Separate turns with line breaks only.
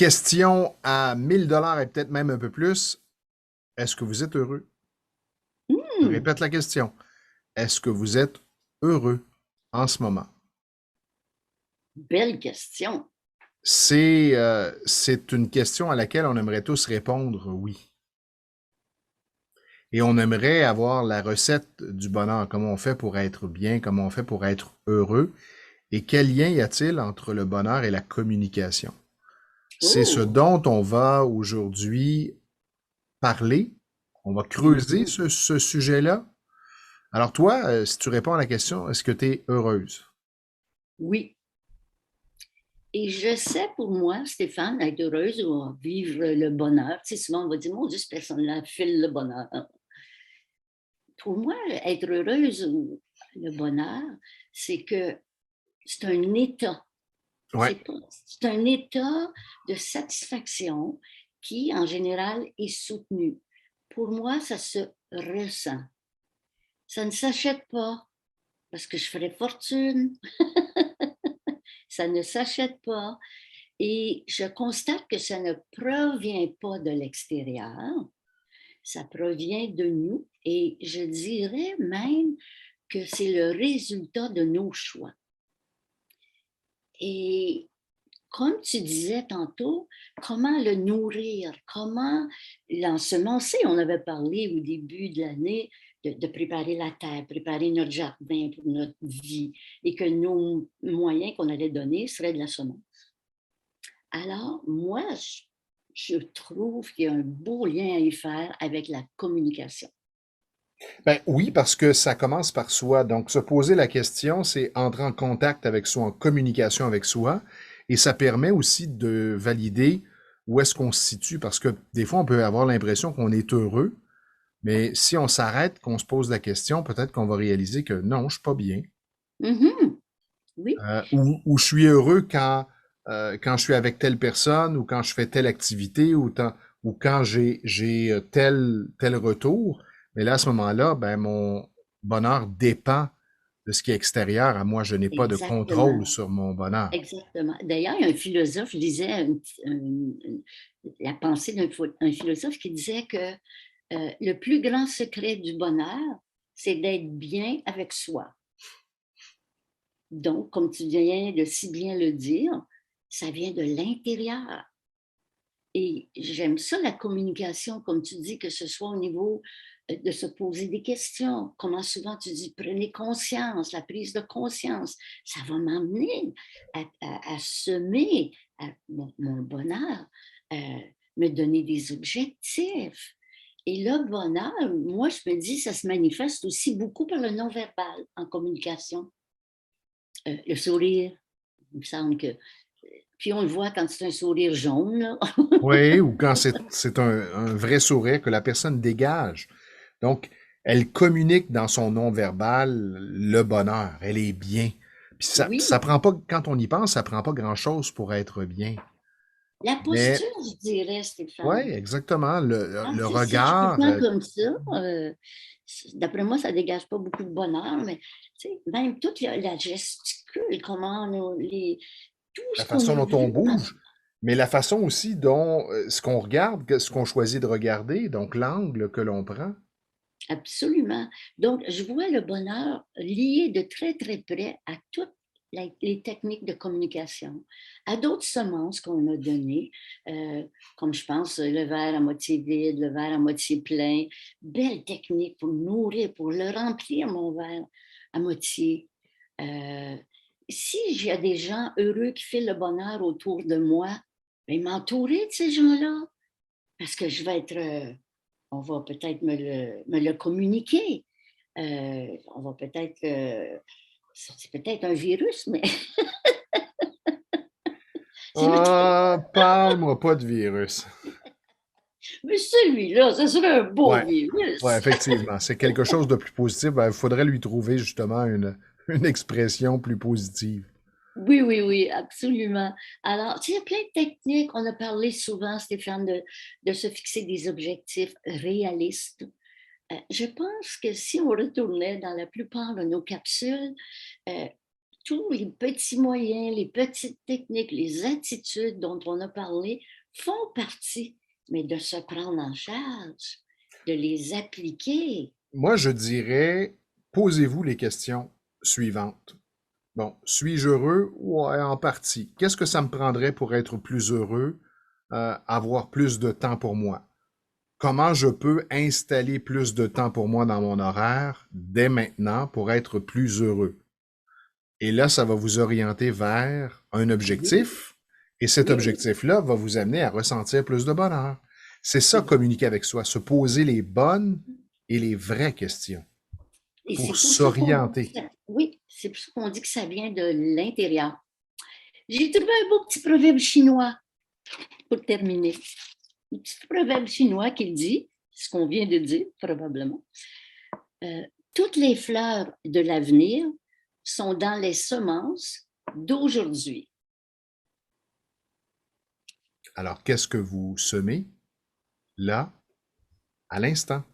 Question à 1000 $ et peut-être même un peu plus. Est-ce que vous êtes heureux? Je
Hmm,
répète la question. Est-ce que vous êtes heureux en ce moment?
belle question.
C'est une question à laquelle on aimerait tous répondre oui. Et on aimerait avoir la recette du bonheur, comment on fait pour être bien, comment on fait pour être heureux, et quel lien y a-t-il entre le bonheur et la communication? C'est ce
Oh,
dont on va aujourd'hui parler. On va creuser
mhm,
ce sujet-là. Alors toi, si tu réponds à la question, est-ce que tu es heureuse?
oui. Et je sais pour moi, Stéphane, être heureuse ou vivre le bonheur. Tu sais, souvent on va dire, mon Dieu, cette personne-là file le bonheur. Pour moi, être heureuse ou le bonheur, c'est que c'est un état.
Ouais.
C'est un état de satisfaction qui, en général, est soutenu. Pour moi, ça se ressent. Ça ne s'achète pas parce que je ferais fortune. Ça ne s'achète pas. Et je constate que ça ne provient pas de l'extérieur, ça provient de nous. Et je dirais même que c'est le résultat de nos choix. Et comme tu disais tantôt, comment le nourrir, comment l'ensemencer. On avait parlé au début de l'année de préparer la terre, préparer notre jardin pour notre vie et que nos moyens qu'on allait donner seraient de la semence. Alors, moi, je trouve qu'il y a un beau lien à y faire avec la communication.
Ben oui, parce que ça commence par soi. Donc, se poser la question, c'est entrer en contact avec soi, en communication avec soi, et ça permet aussi de valider où est-ce qu'on se situe, parce que des fois, on peut avoir l'impression qu'on est heureux, mais si on s'arrête, qu'on se pose la question, peut-être qu'on va réaliser que non, je suis pas bien.
Mhm. Oui,
Ou je suis heureux quand je suis avec telle personne, ou quand je fais telle activité, ou quand j'ai tel retour. Mais là, à ce moment-là, ben, mon bonheur dépend de ce qui est extérieur à moi. Je n'ai pas de contrôle
exactement.
sur mon bonheur.
Exactement. D'ailleurs, il y a un philosophe, je lisais la pensée d'un philosophe qui disait que le plus grand secret du bonheur, c'est d'être bien avec soi. Donc, comme tu viens de si bien le dire, ça vient de l'intérieur. Et j'aime ça, la communication, comme tu dis, que ce soit au niveau de se poser des questions. Comment souvent tu dis, prenez conscience, la prise de conscience, ça va m'amener à semer mon bonheur, euh, me donner des objectifs. Et le bonheur, moi, je me dis, ça se manifeste aussi beaucoup par le non-verbal en communication. Le sourire, il me semble que. Puis on le voit quand c'est un sourire jaune, là.
Oui, ou quand c'est un vrai sourire que la personne dégage. Donc, elle communique dans son non-verbal le bonheur. Elle est bien. Puis ça
Oui,
prend pas, quand on y pense, ça prend pas grand-chose pour être bien.
la
Mais,
posture, je dirais,
ouais,
Stéphane.
exactement.
Ah,
Le
tu sais, si je suis tout le
regard,
temps comme ça, d'après moi, ça dégage pas beaucoup de bonheur, mais tu sais, même toute la gesticule, comment tout
la
ce qu'on
façon
a
dont on
vu.
bouge, mais la façon aussi dont ce qu'on regarde, ce qu'on choisit de regarder, donc l'angle que l'on prend.
Absolument. Donc, je vois le bonheur lié de très, très près à toutes les techniques de communication, à d'autres semences qu'on a données, euh, comme je pense le verre à moitié vide, le verre à moitié plein. Belle technique pour nourrir, pour le remplir, mon verre à moitié. Euh, Si j'ai des gens heureux qui font le bonheur autour de moi, ben, m'entourer de ces gens-là, parce que je vais être on va peut-être me le communiquer. On va peut-être, c'est peut-être un virus, mais c'est me trompe.
Ah, parle-moi pas de virus.
Mais celui-là, ce serait un beau
Ouais, ouais,
virus.
effectivement. C'est quelque chose de plus positif. Ben, il faudrait lui trouver justement une expression plus positive.
Oui, oui, oui, absolument. Alors, tu sais, il y a plein de techniques. On a parlé souvent, Stéphane, de se fixer des objectifs réalistes. Je pense que si on retournait dans la plupart de nos capsules, euh, tous les petits moyens, les petites techniques, les attitudes dont on a parlé font partie, mais de se prendre en charge, de les appliquer.
Moi, je dirais, posez-vous les questions suivantes. Bon, suis-je heureux? Ouais, en partie. Qu'est-ce que ça me prendrait pour être plus heureux, avoir plus de temps pour moi? Comment je peux installer plus de temps pour moi dans mon horaire dès maintenant pour être plus heureux? Et là, ça va vous orienter vers un
Oui,
objectif, et cet
oui,
objectif-là va vous amener à ressentir plus de bonheur. C'est ça,
oui.
communiquer avec soi, se poser les bonnes et les vraies questions
Et
pour
c'est pour ça qu'on dit
s'orienter.
que oui, c'est pour ça qu'on dit que ça vient de l'intérieur. J'ai trouvé un beau petit proverbe chinois pour terminer. Un petit proverbe chinois qui dit, ce qu'on vient de dire probablement, euh, toutes les fleurs de l'avenir sont dans les semences d'aujourd'hui.
Alors, qu'est-ce que vous semez là, à l'instant?